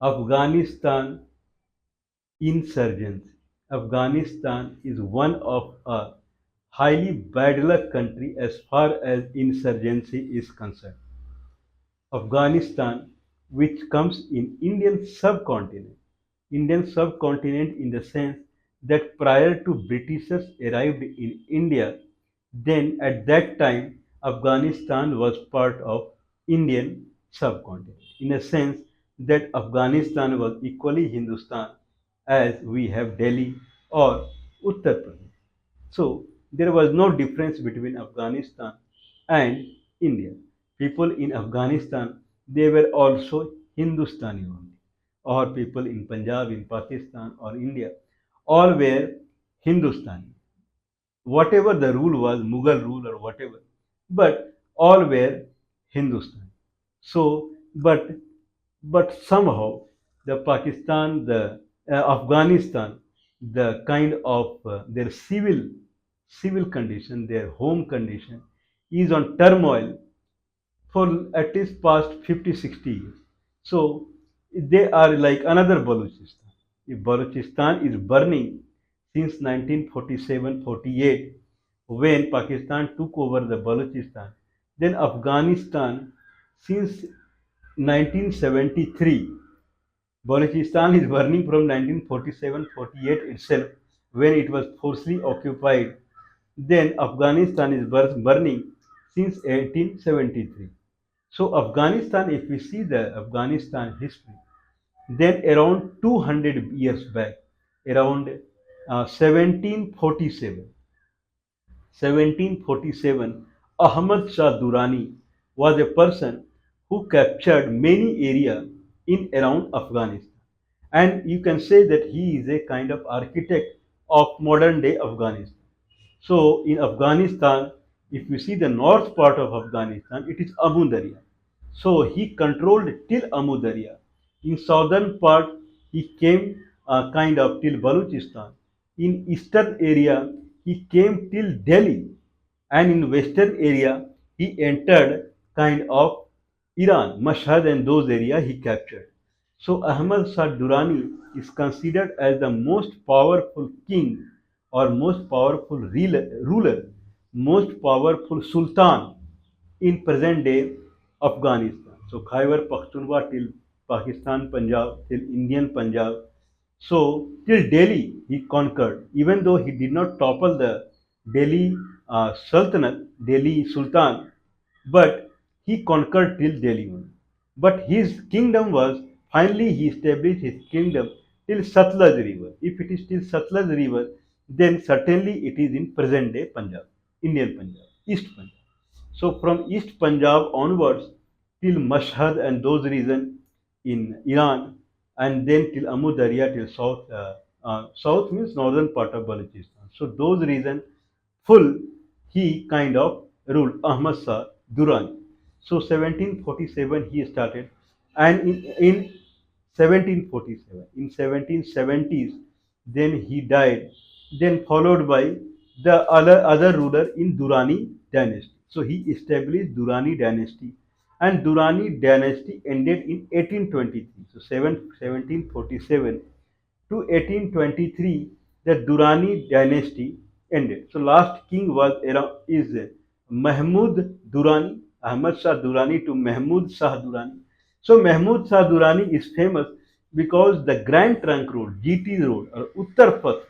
Afghanistan insurgency. Afghanistan is one of a highly bad luck country as far as insurgency is concerned. Afghanistan, which comes in Indian subcontinent in the sense that prior to Britishers arrived in India, then at that time Afghanistan was part of Indian subcontinent. In a sense that Afghanistan was equally Hindustan as we have Delhi or Uttar Pradesh. So there was no difference between Afghanistan and India. People in Afghanistan, they were also Hindustani only, or people in Punjab, in Pakistan, or India, all were Hindustani. Whatever the rule was, Mughal rule or whatever, but all were Hindustani. So, but somehow the Pakistan, the Afghanistan, the kind of their civil condition, their home condition is on turmoil for at least past 50, 60 years. So they are like another Balochistan. If Balochistan is burning since 1947-48, when Pakistan took over the Balochistan, then Afghanistan since 1973, Balochistan is burning from 1947-48 itself when it was forcibly occupied. Then Afghanistan is burning since 1873. So Afghanistan, if we see the Afghanistan history, then around 200 years back, around 1747, 1747, Ahmad Shah Durrani was a person who captured many area in around Afghanistan. And you can say that he is a kind of architect of modern day Afghanistan. So in Afghanistan, if you see the north part of Afghanistan, it is Amu Darya. So he controlled till Amu Darya. In southern part, he came kind of till Balochistan. In eastern area, he came till Delhi, and in western area, he entered kind of Iran, Mashhad, and those areas he captured. So Ahmad Shah Durrani is considered as the most powerful king or most powerful ruler, most powerful sultan in present day Afghanistan. So Khyber Pakhtunkhwa till Pakistan Punjab till Indian Punjab. So till Delhi he conquered, even though he did not topple the Delhi Sultanate, Delhi Sultan, but he conquered till Delhi only. But his kingdom was finally he established his kingdom till Satluj River. If it is till Satluj River, then certainly it is in present day Punjab, Indian Punjab, East Punjab. So from East Punjab onwards till Mashhad and those regions in Iran, and then till Amu Darya till south means northern part of Balochistan. So those regions full he kind of ruled Ahmad Shah Durrani. So 1747 he started, and in 1747, in 1770s, then he died, then followed by the other ruler in Durrani dynasty. So he established Durrani dynasty, and Durrani dynasty ended in 1823. So 1747 to 1823, the Durrani dynasty ended. So last king was is Mahmud Durrani, Ahmad Shah Durrani to Mahmud Shah Durrani. So Mahmud Shah Durrani is famous because the Grand Trunk Road, GT Road, or Uttar Path,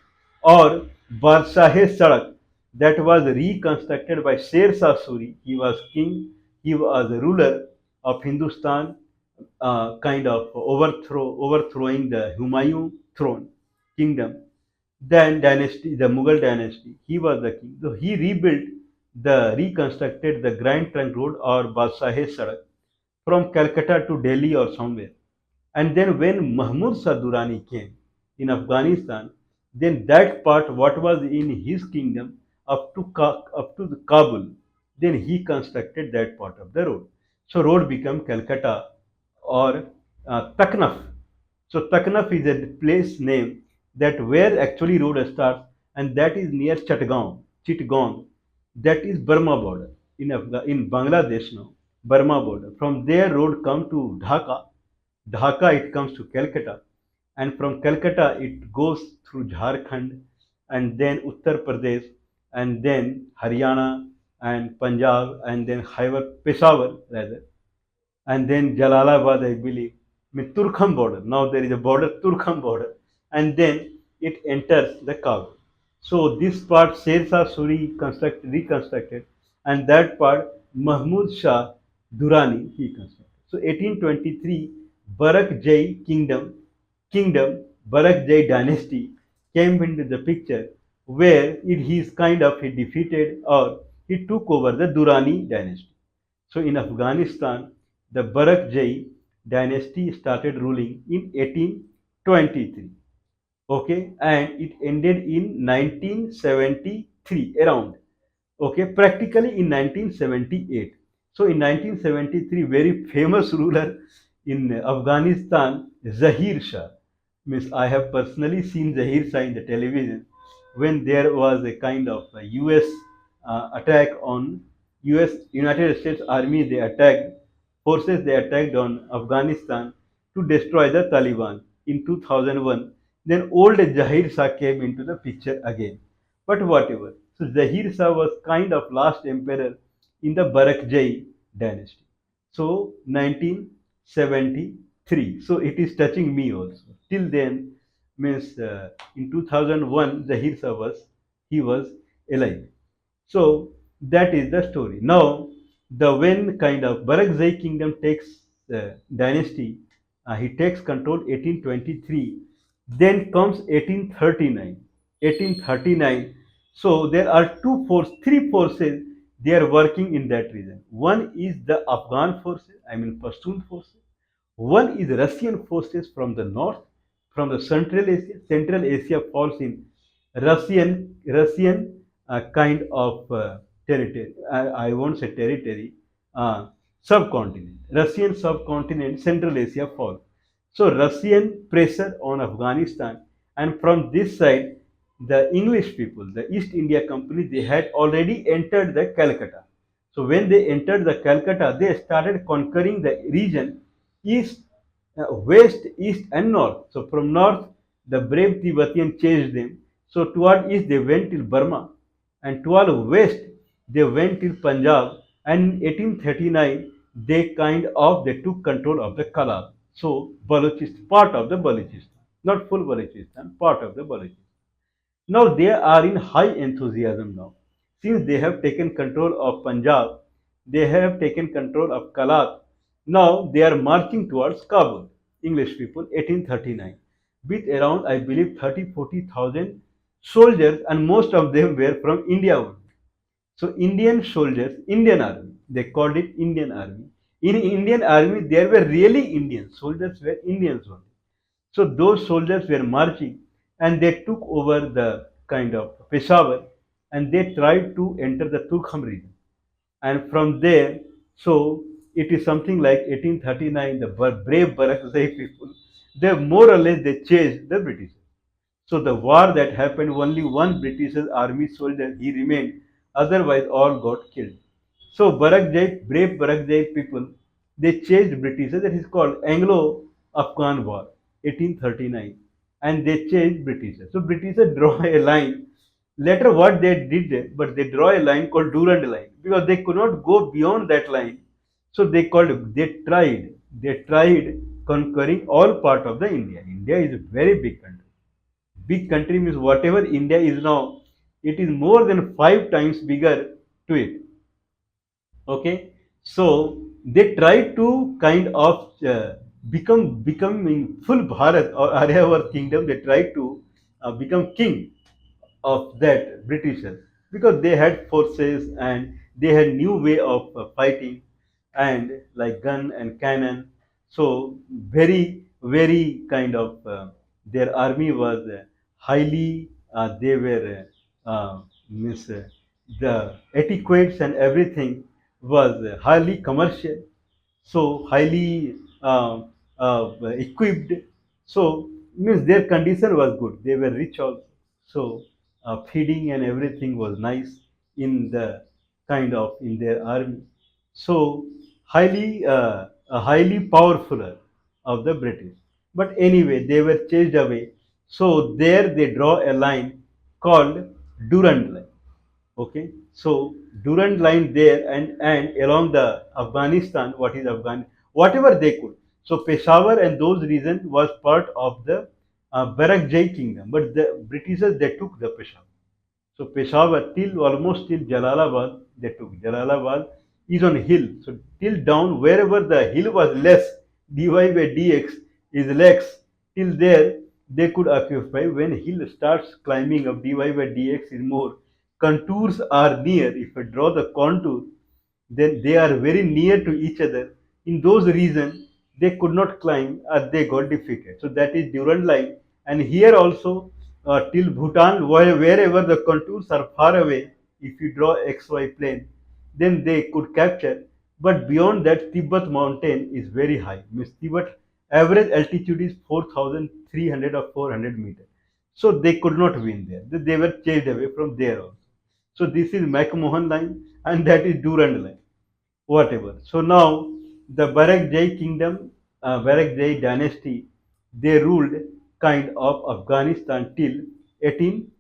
or Badshahe Sadak, that was reconstructed by Sher Shah Suri. He was king, he was a ruler of Hindustan, kind of overthrowing the Humayun throne kingdom. Then dynasty, the Mughal dynasty, he was the king. So he reconstructed the Grand Trunk Road or Badshahe Sadak from Calcutta to Delhi or somewhere. And then when Mahmud Shah Durrani came in Afghanistan, then that part what was in his kingdom up to the Kabul, then he constructed that part of the road. So road became Calcutta or Taknaf. So Taknaf is a place name that where actually road starts, and that is near Chittagong. That is Burma border in Bangladesh now. Burma border. From there road come to Dhaka, Dhaka it comes to Calcutta, and from Calcutta it goes through Jharkhand, and then Uttar Pradesh, and then Haryana and Punjab, and then Khyber, Peshawar rather, and then Jalalabad, I believe, with Turkham border. Now there is a border, Turkham border, and then it enters the Kabul. So this part Sher Shah Suri reconstructed, and that part Mahmud Shah Durrani he constructed. So 1823 Barak Jai kingdom Barak Jai dynasty came into the picture, where he is kind of he defeated or he took over the Durrani dynasty. So in Afghanistan, the Barakzai dynasty started ruling in 1823. Okay, and it ended in 1973 around. Okay, practically in 1978. So in 1973, very famous ruler in Afghanistan, Zahir Shah. Means I have personally seen Zahir Shah in the television when there was a kind of a US attack on US United States Army. They attacked forces. They attacked on Afghanistan to destroy the Taliban in 2001. Then old Zahir Shah came into the picture again. But whatever. So Zahir Shah was kind of last emperor in the Barakzai dynasty. So 1973. So it is touching me also. Till then, means in 2001, Zahir Shah was alive. So that is the story. Now the when kind of Barakzai kingdom takes dynasty, he takes control 1823. Then comes 1839. 1839. So there are three forces they are working in that region. One is the Afghan forces, I mean Pashtun forces. One is Russian forces from the north, from the Central Asia. Central Asia falls in Russian kind of territory. I won't say territory, uh, subcontinent. Russian subcontinent, Central Asia falls. So Russian pressure on Afghanistan, and from this side, the English people, the East India Company, they had already entered the Calcutta. So when they entered the Calcutta, they started conquering the region east, west, east, and north. So from north, the brave Tibetan chased them. So toward east, they went till Burma, and toward west, they went till Punjab. And in 1839, they took control of the Kalab. So Balochistan, part of the Balochistan, not full Balochistan, part of the Balochistan. Now they are in high enthusiasm now. Since they have taken control of Punjab, they have taken control of Kalat. Now they are marching towards Kabul. English people, 1839, with around I believe 30-40,000 soldiers, and most of them were from India only. So Indian soldiers, Indian army, they called it Indian army. In Indian army, there were really Indians. Soldiers were Indians only. So those soldiers were marching, and they took over the kind of Peshawar, and they tried to enter the Turkham region. And from there, so it is something like 1839, the brave Barakzai people, they more or less they chased the British. So the war that happened, only one British army soldier he remained, otherwise all got killed. So brave Barakzai people, they chased British. That is called Anglo-Afghan War, 1839, and they chased British. So British draw a line. Later, what they did, but they draw a line called Durand line because they could not go beyond that line. So they tried conquering all part of the India. India is a very big country. Big country means whatever India is now, it is more than 5 times bigger to it. Okay, so they try to kind of becoming full Bharat or Aryavar kingdom. They try to become king of that Britishers because they had forces and they had new way of fighting and like gun and cannon. So very kind of their army was highly they were means the etiquettes and everything was highly commercial, so highly equipped. So means their condition was good. They were rich also. So feeding and everything was nice in the kind of in their army. So highly powerful. of the British. But anyway, they were chased away. So there they draw a line called Durand Line. Okay, so Durand Line there, and along the Afghanistan, what is Afghan, whatever they could. So Peshawar and those regions was part of the Barakzai kingdom, but the Britishers they took the Peshawar. So Peshawar till almost till Jalalabad, they took. Jalalabad is on hill. So till down wherever the hill was less, dy by dx is less, till there they could occupy. When hill starts climbing up, dy by dx is more. Contours are near. If I draw the contour, then they are very near to each other. In those regions, they could not climb or they got defeated. So that is Durand line. And here also, till Bhutan, wherever the contours are far away, if you draw XY plane, then they could capture. But beyond that, Tibet mountain is very high. Means Tibet average altitude is 4,300 or 400 meters. So they could not win there. They were chased away from there also. So this is McMahon line and that is Durand line, whatever. So now the Barakzai kingdom, Barakzai dynasty, they ruled kind of Afghanistan till 18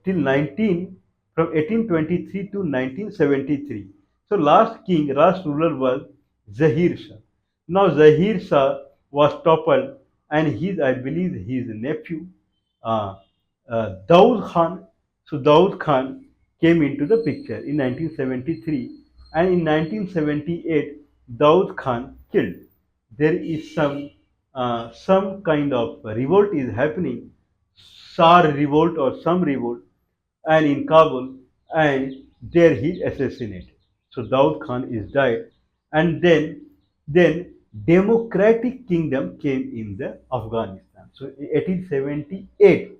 till 19 from 1823 to 1973. So last ruler was Zahir Shah. Now Zahir Shah was toppled, and his I believe his nephew uh, Daud Khan. So Daud Khan came into the picture in 1973, and in 1978 Daud Khan killed. There is some kind of revolt is happening, Sar revolt or some revolt, and in Kabul, and there he assassinated. So Daud Khan is died, and then democratic kingdom came in the Afghanistan. So 1878,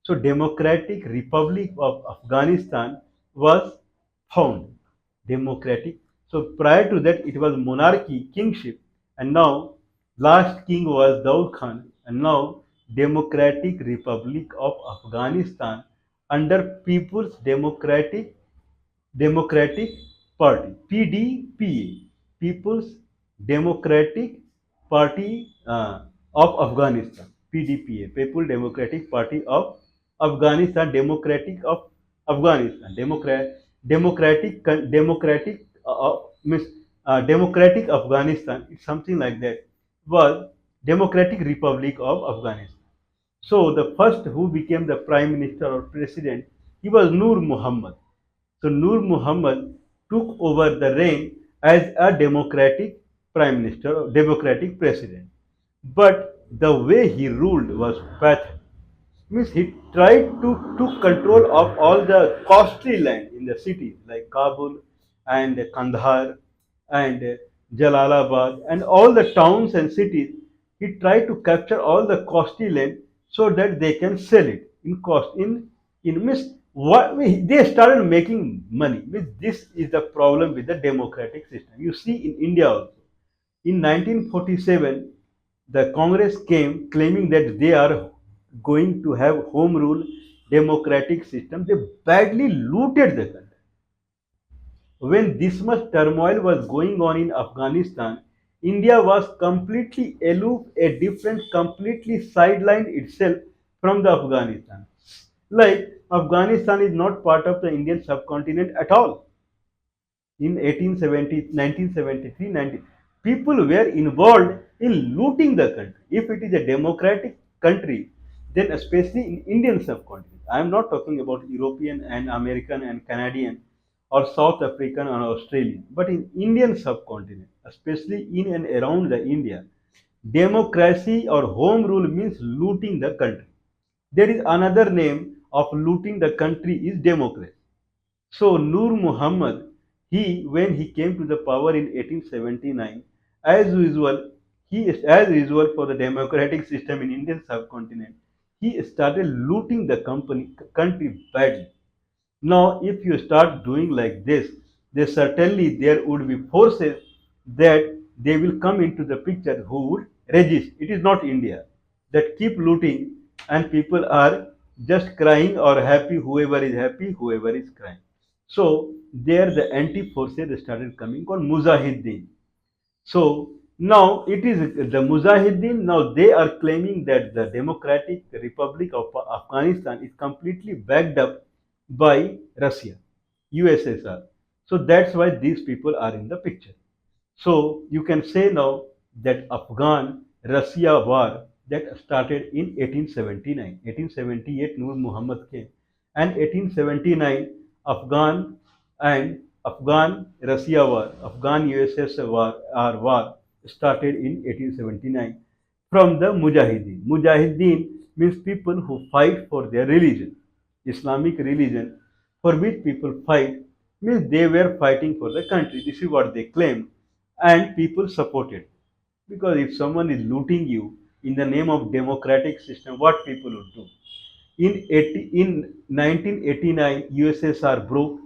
so Democratic Republic of Afghanistan was found. Democratic. So prior to that, it was monarchy, kingship, and now last king was Daud Khan, and now Democratic Republic of Afghanistan under People's Democratic Party, PDPA, People's Democratic Party of Afghanistan, PDPA, People Democratic Party of Afghanistan, Democratic of Afghanistan, Democratic means Democratic Afghanistan, it's something like that, was Democratic Republic of Afghanistan. So the first who became the prime minister or president, he was Nur Muhammad. So Nur Muhammad took over the reign as a democratic prime minister or democratic president. But the way he ruled was pathetic. Means he tried to took control of all the costly land in the cities like Kabul and Kandahar and Jalalabad and all the towns and cities. He tried to capture all the costly land so that they can sell it in cost in means what they started making money. Means this is the problem with the democratic system. You see in India also. In 1947, the Congress came claiming that they are going to have home rule democratic system. They badly looted the country. When this much turmoil was going on in Afghanistan, India was completely aloof, a different, completely sidelined itself from the Afghanistan. Like Afghanistan is not part of the Indian subcontinent at all. In 1870, 1973, 90, people were involved in looting the country. If it is a democratic country, then especially in Indian subcontinent, I am not talking about European and American and Canadian or South African or Australian, but in Indian subcontinent, especially in and around the India, democracy or home rule means looting the country. There is another name of looting the country is democracy. So Nur Muhammad, he when he came to the power in 1879, as usual, as usual for the democratic system in Indian subcontinent, he started looting the country badly. Now, if you start doing like this, then certainly there would be forces that they will come into the picture who would resist. It is not India that keep looting and people are just crying or happy, whoever is crying. So there the anti forces started coming called Mujahideen. So Now it is the Mujahideen. Now they are claiming that the Democratic Republic of Afghanistan is completely backed up by Russia, USSR. So that's why these people are in the picture. So you can say now that Afghan Russia war that started in 1879. 1878 Nur Muhammad came, and 1879 Afghan and Afghan Russia war, Afghan USSR war started in 1879 from the Mujahideen. Mujahideen means people who fight for their religion, Islamic religion, for which people fight means they were fighting for the country. This is what they claimed, and people supported. Because if someone is looting you in the name of democratic system, what people would do? In 1989, USSR broke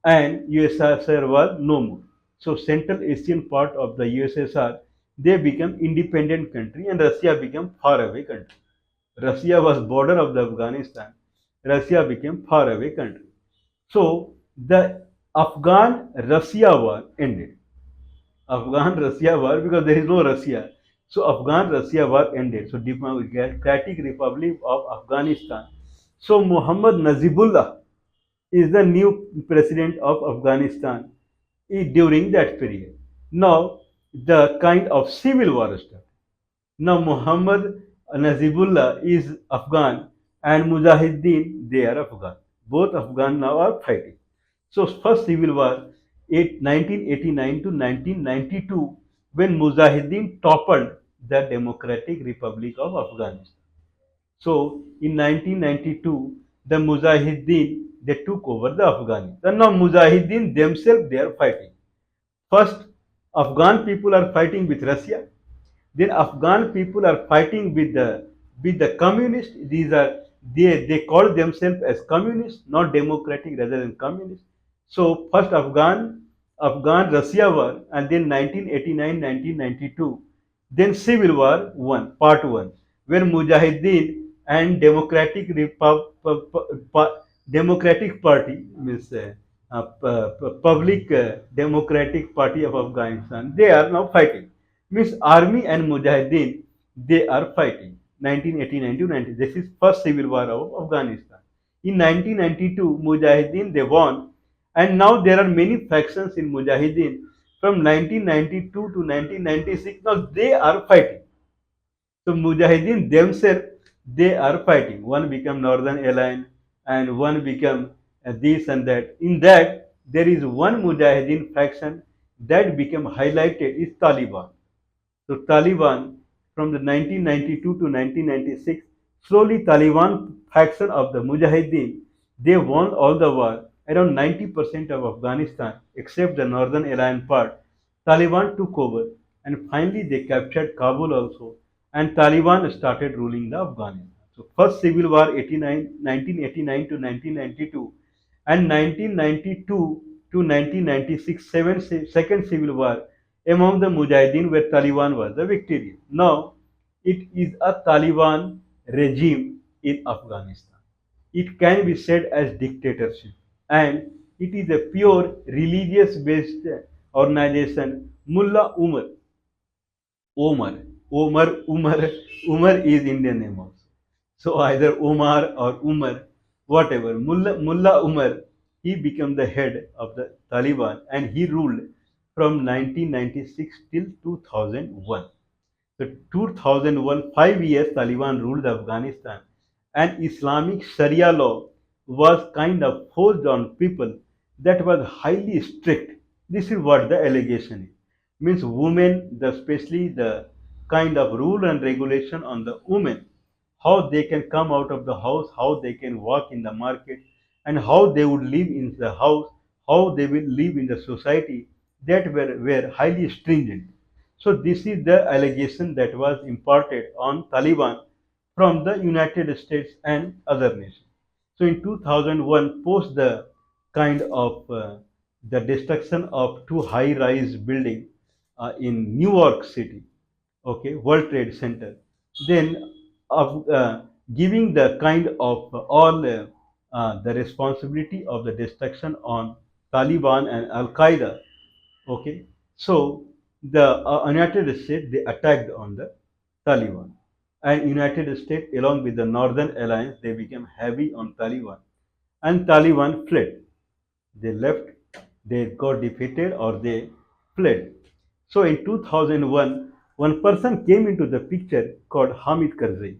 and USSR was no more. So Central Asian part of the USSR, they become independent country and Russia became far away country. Russia was border of the Afghanistan. Russia became far away country. So the Afghan Russia war ended. Afghan Russia war because there is no Russia. So Afghan Russia war ended. So Democratic Republic of Afghanistan. So Muhammad Nazibullah is the new president of Afghanistan during that period. Now the kind of civil war started. Now Muhammad Nazibullah is Afghan and Mujahideen they are Afghan. Both Afghan now are fighting. So first civil war 1989 to 1992 when Mujahideen toppled the Democratic Republic of Afghanistan. So in 1992 the Mujahideen they took over the Afghanistan. Now Mujahideen themselves they are fighting. First Afghan people are fighting with Russia, then Afghan people are fighting with the communists. These are they call themselves as communists, not democratic rather than communist. So first Afghan Russia war and then 1989 1992, then Civil War 1 part 1 where Mujahideen and Democratic Party means Public Democratic Party of Afghanistan they are now fighting means army and mujahideen they are fighting 1989 to 90. This is first civil war of Afghanistan. In 1992 mujahideen they won, and now there are many factions in mujahideen from 1992 to 1996. Now they are fighting. So mujahideen themselves they are fighting. One become Northern Alliance and one become this and that. In that there is one mujahideen faction that became highlighted is Taliban. So Taliban from the 1992 to 1996, slowly Taliban faction of the Mujahideen, they won all the war. Around 90% of Afghanistan, except the northern Iran part, Taliban took over, and finally they captured Kabul also, and Taliban started ruling the Afghanistan. So first civil war 1989 to 1992, and 1992 to 1996, second civil war among the Mujahideen where Taliban was the victorious. Now it is a Taliban regime in Afghanistan. It can be said as dictatorship, and it is a pure religious based organization. Mullah Umar is Indian name also. So either Omar or Umar, whatever. Mullah Umar, he became the head of the Taliban and he ruled from 1996 till 2001. The 2001, 5 years Taliban ruled Afghanistan, and Islamic Sharia law was kind of forced on people that was highly strict. This is what the allegation is. Means women, especially the kind of rule and regulation on the women, how they can come out of the house, how they can walk in the market, and how they would live in the house, how they will live in the society, that were highly stringent. So this is the allegation that was imparted on Taliban from the United States and other nations. So in 2001, post the kind of the destruction of two high-rise buildings in New York City, okay, World Trade Center, then of giving the kind of all the responsibility of the destruction on Taliban and Al Qaeda. Okay, so the United States, they attacked on the Taliban, and United States along with the Northern Alliance, they became heavy on Taliban, and Taliban fled. They left, they got defeated, or they fled. So in 2001, one person came into the picture called Hamid Karzai.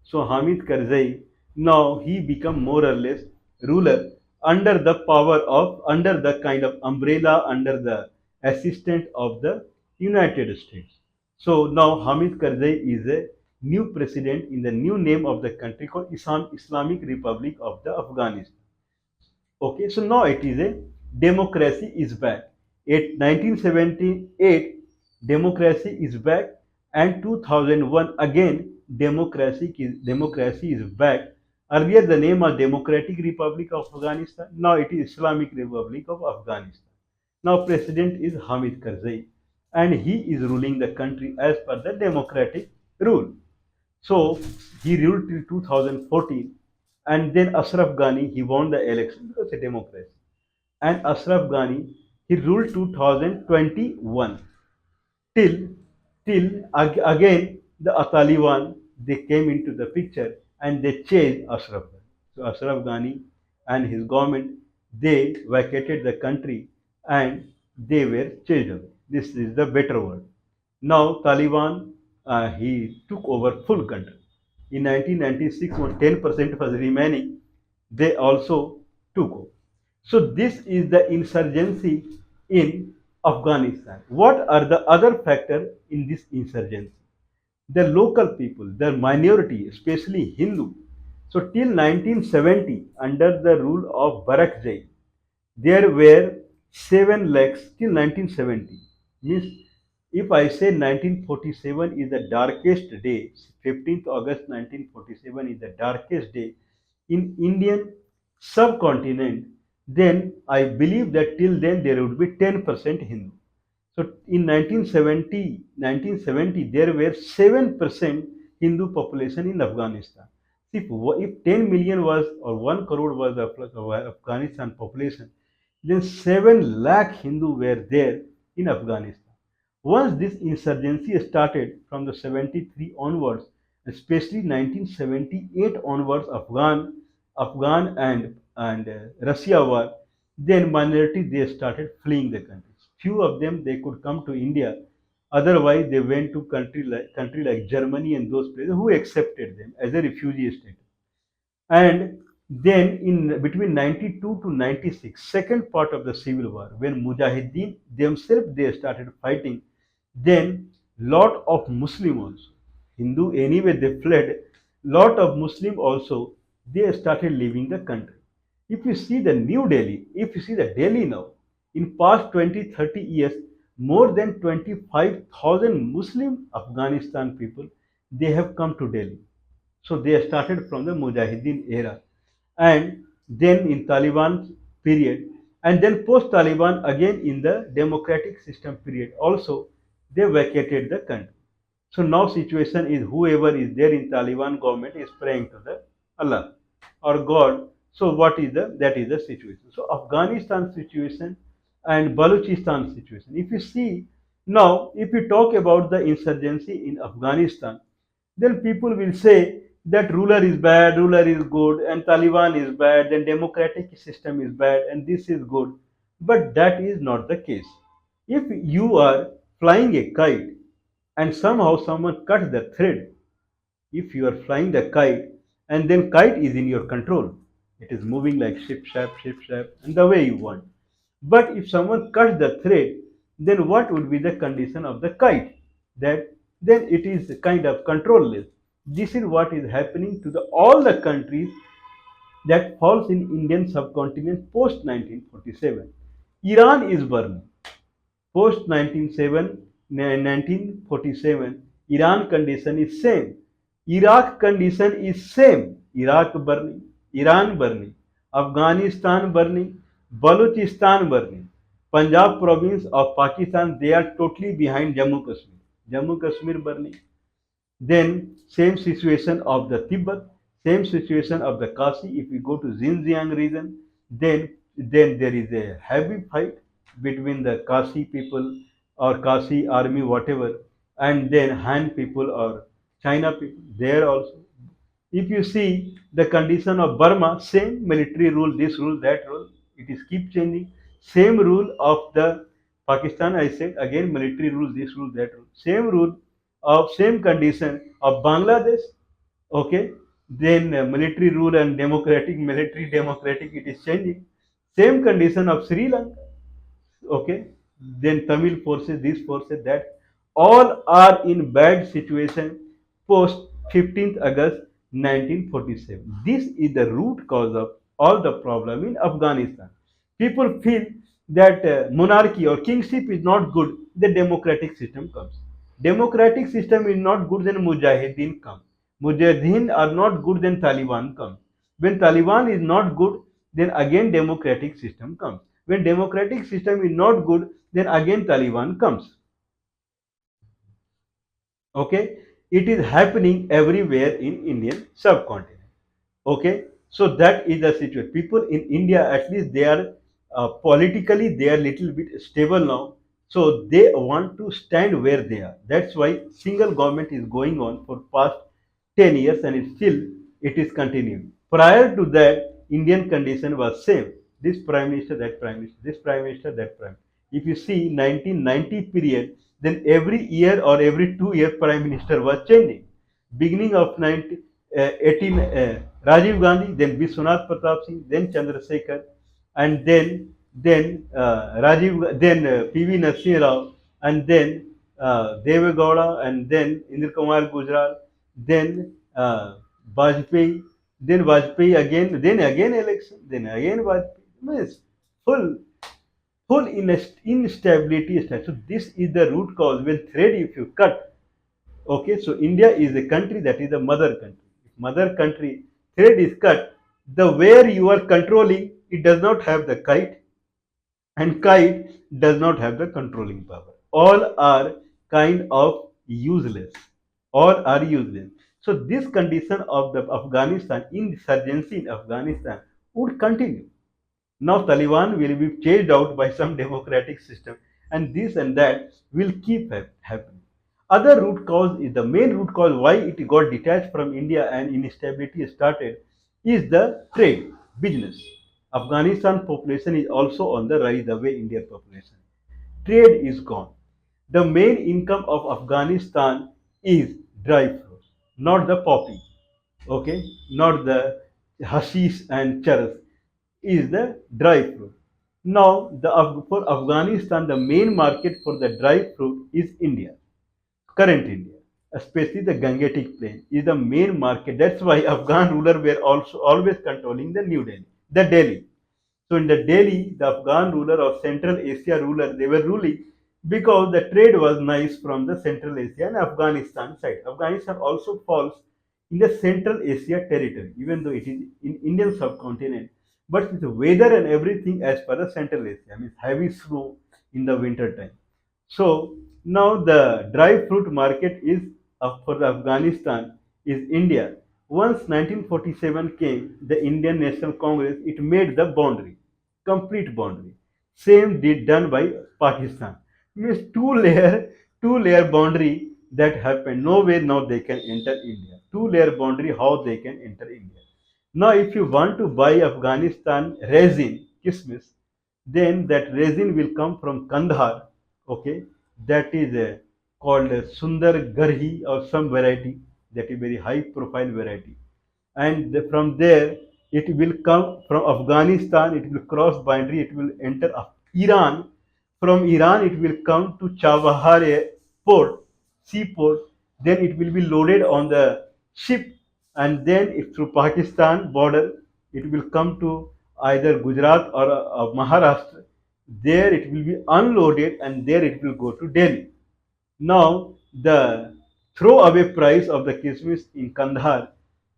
So Hamid Karzai, now he become more or less ruler under the power of, under the kind of umbrella, under the assistant of the United States. So now Hamid Karzai is a new president in the new name of the country called Islamic Republic of the Afghanistan. Okay, so now it is a democracy is back. At 1978, democracy is back, and 2001 again democracy is back. Earlier the name was Democratic Republic of Afghanistan. Now it is Islamic Republic of Afghanistan. Now president is Hamid Karzai, and he is ruling the country as per the democratic rule. So he ruled till 2014, and then Ashraf Ghani he won the election because it's a democracy. And Ashraf Ghani he ruled 2021 till again the Taliban they came into the picture and they changed Ashraf Ghani. So Ashraf Ghani and his government they vacated the country and they were changed away. This is the better word. Now Taliban he took over full country. In 1996, when 10% was remaining, they also took over. So this is the insurgency in Afghanistan. What are the other factors in this insurgency? The local people, the minority, especially Hindu. So till 1970, under the rule of Barakzai, there were 7 lakhs till 1970. Means if I say 1947 is the darkest day, 15th August 1947 is the darkest day in Indian subcontinent, then I believe that till then there would be 10% Hindu. So in 1970, there were 7% Hindu population in Afghanistan. If 10 million was or 1 crore was the Afghanistan population, then 7 lakh Hindu were there in Afghanistan. Once this insurgency started from the 73 onwards, especially 1978 onwards, Afghan and Russia war, then minority they started fleeing the country. Few of them they could come to India. Otherwise, they went to country like Germany and those places who accepted them as a refugee state. And then in between 92 to 96, second part of the civil war, when Mujahideen themselves they started fighting, then lot of Muslim also, Hindu anyway they fled, lot of Muslim also they started leaving the country. If you see the New Delhi, if you see the Delhi now, in past 20, 30 years, more than 25,000 Muslim Afghanistan people, they have come to Delhi. So they started from the Mujahideen era, and then in Taliban period, and then post Taliban again in the democratic system period. Also, they vacated the country. So now situation is whoever is there in Taliban government is praying to the Allah or God. So what is the that is the situation. So Afghanistan situation and Balochistan situation. If you see now, if you talk about the insurgency in Afghanistan, then people will say that ruler is bad, ruler is good, and Taliban is bad, and democratic system is bad, and this is good. But that is not the case. If you are flying a kite and somehow someone cut the thread, if you are flying the kite and then kite is in your control, it is moving like ship shape, and the way you want. But if someone cuts the thread, then what would be the condition of the kite? That then it is kind of controlless. This is what is happening to the all the countries that falls in Indian subcontinent post 1947. Iran is burning. Post 1947, Iran condition is same. Iraq condition is same. Iraq burning, Iran burning, Afghanistan burning, Balochistan burning. Punjab province of Pakistan, they are totally behind Jammu Kashmir. Jammu Kashmir burning. Then same situation of the Tibet, same situation of the Kashi. If we go to Xinjiang region, then there is a heavy fight between the Kashi people or Kasi army, whatever, and then Han people or China people, there also. If you see the condition of Burma, same military rule, this rule, that rule, it is keep changing. Same rule of the Pakistan, I said again, military rule, this rule, that rule. Same rule of same condition of Bangladesh, okay. Then military rule and democratic, military democratic, it is changing. Same condition of Sri Lanka, okay. Then Tamil forces, these forces, that all are in bad situation post 15th August 1947. This is the root cause of all the problem in Afghanistan. People feel that monarchy or kingship is not good, the democratic system comes. Democratic system is not good, then mujahideen come. Mujahideen are not good, then Taliban comes. When Taliban is not good, then again democratic system comes. When democratic system is not good, then again Taliban comes. Okay, it is happening everywhere in Indian subcontinent. Okay, so that is the situation. People in India, at least they are politically, they are little bit stable now. So they want to stand where they are. That's why single government is going on for past 10 years, and it is continuing. Prior to that, Indian condition was same. This prime minister, that prime minister, this prime minister, that prime. If you see 1990 period, then every year or every 2 year prime minister was changing. Beginning of 18 Rajiv Gandhi, then Vishwanath Pratap Singh, then Chandrasekhar, and then P.V. Narasimha Rao, and then Deve Gowda, and then Indra Kumar Gujral, then Vajpayee, then Vajpayee again, then again election, then again Vajpayee. Means full instability is there. So this is the root cause. When thread, if you cut, okay, so India is a country that is a mother country. If mother country thread is cut, the where you are controlling, it does not have the kite, and kite does not have the controlling power. All are kind of useless. All are useless. So this condition of the Afghanistan, insurgency in Afghanistan would continue. Now Taliban will be chased out by some democratic system, and this and that will keep happening. Other root cause is the main root cause why it got detached from India and instability started is the trade business. Afghanistan population is also on the rise the way Indian population. Trade is gone. The main income of Afghanistan is dry fruits, not the poppy, okay, not the hashish and charas, is the dry fruit. Now, for Afghanistan, the main market for the dry fruit is India, current India, especially the Gangetic Plain is the main market. That's why Afghan rulers were also always controlling the New Delhi, the Delhi. So in the Delhi, the Afghan ruler or Central Asia ruler, they were ruling because the trade was nice from the Central Asia and Afghanistan side. Afghanistan also falls in the Central Asia territory, even though it is in Indian subcontinent. But the weather and everything as per the Central Asia, I mean heavy snow in the winter time. So now the dry fruit market is for the Afghanistan is India. Once 1947 came, the Indian National Congress, it made the boundary, complete boundary. Same did done by Pakistan. Means two layer boundary that happened. No way now they can enter India. Two-layer boundary, how they can enter India. Now, if you want to buy Afghanistan resin, kismis, then that resin will come from Kandahar, okay, that is called Sundar Garhi or some variety, that is very high profile variety. And from there, it will come from Afghanistan, it will cross boundary, it will enter Iran. From Iran, it will come to Chabahar port, seaport, then it will be loaded on the ship, and then it, through Pakistan border, it will come to either Gujarat or Maharashtra. There it will be unloaded, and there it will go to Delhi. Now the throwaway price of the kismis in Kandahar,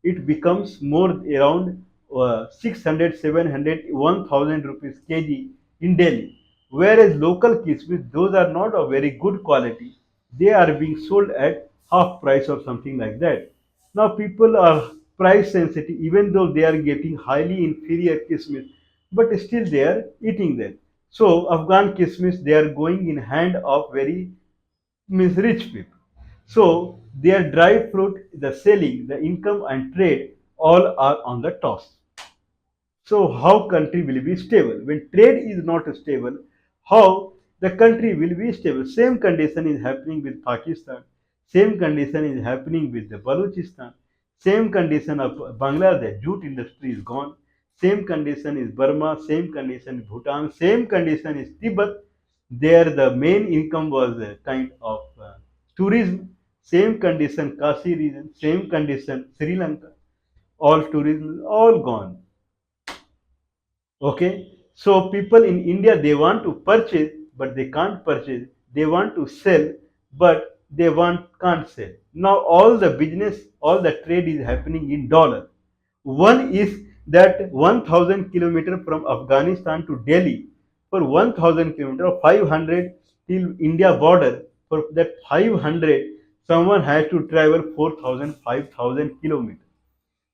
it becomes more around 600, 700, 1000 rupees kg in Delhi. Whereas local kismis, those are not of very good quality. They are being sold at half price or something like that. Now people are price sensitive, even though they are getting highly inferior kismis, but still they are eating them. So Afghan Kismis, they are going in hand of very means rich people. So their dry fruit, the selling, the income and trade, all are on the toss. So how country will be stable? When trade is not stable, how the country will be stable? Same condition is happening with Pakistan. Same condition is happening with the Balochistan. Same condition of Bangladesh. Jute industry is gone. Same condition is Burma. Same condition is Bhutan. Same condition is Tibet. There the main income was a kind of tourism. Same condition Kashi region. Same condition Sri Lanka. All tourism all gone. Okay, so people in India, they want to purchase, but they can't purchase. They want to sell, but they can't sell. Now all the business, all the trade is happening in dollar. One is that 1,000 kilometer from Afghanistan to Delhi, for 1,000 kilometer, 500 till India border. For that 500, someone has to travel 4,000, 5,000 kilometers,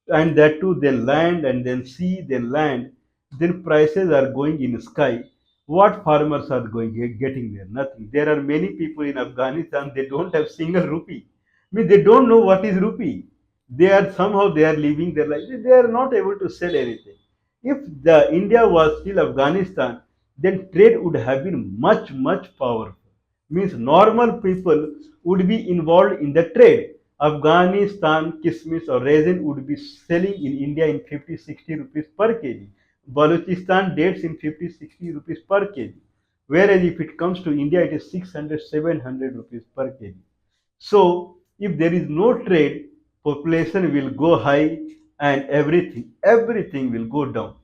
and that too they land and then sea, then land, then prices are going in sky. What farmers are going getting there? Nothing. There are many people in Afghanistan, they don't have single rupee. I mean, they don't know what is rupee. They are somehow they are living their life, they are not able to sell anything. If the India was still Afghanistan, then trade would have been much powerful. Means normal people would be involved in the trade. Afghanistan kismis or resin would be selling in India in 50-60 rupees per kg. Balochistan dates in 50-60 rupees per kg. Whereas if it comes to India, it is 600-700 rupees per kg. So if there is no trade, population will go high and everything will go down.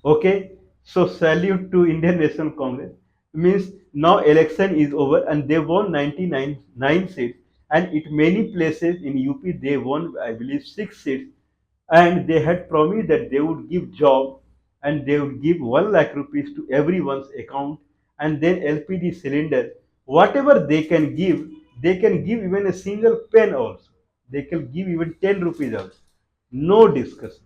Okay, so salute to Indian National Congress. Means now election is over and they won 99 nine seats, and in many places in UP they won, I believe, 6 seats, and they had promised that they would give job and they would give 1 lakh rupees to everyone's account, and then LPG cylinder, whatever they can give even a single pen also. They can give even 10 rupees also. No discussion.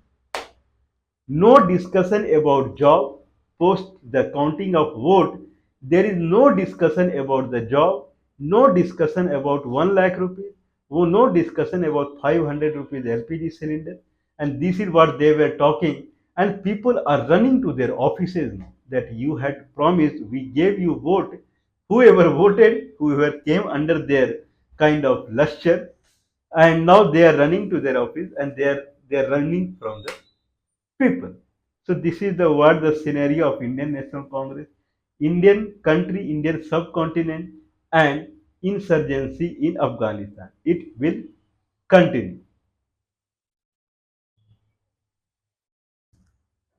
No discussion about job post the counting of vote. There is no discussion about the job, no discussion about 1 lakh rupees, no discussion about 500 rupees LPG cylinder. And this is what they were talking. And people are running to their offices now that you had promised, we gave you vote. Whoever voted, whoever came under their kind of lustre, and now they are running to their office and they are running from the people. So this is the what the scenario of Indian National Congress, Indian country, Indian subcontinent, and insurgency in Afghanistan. It will continue.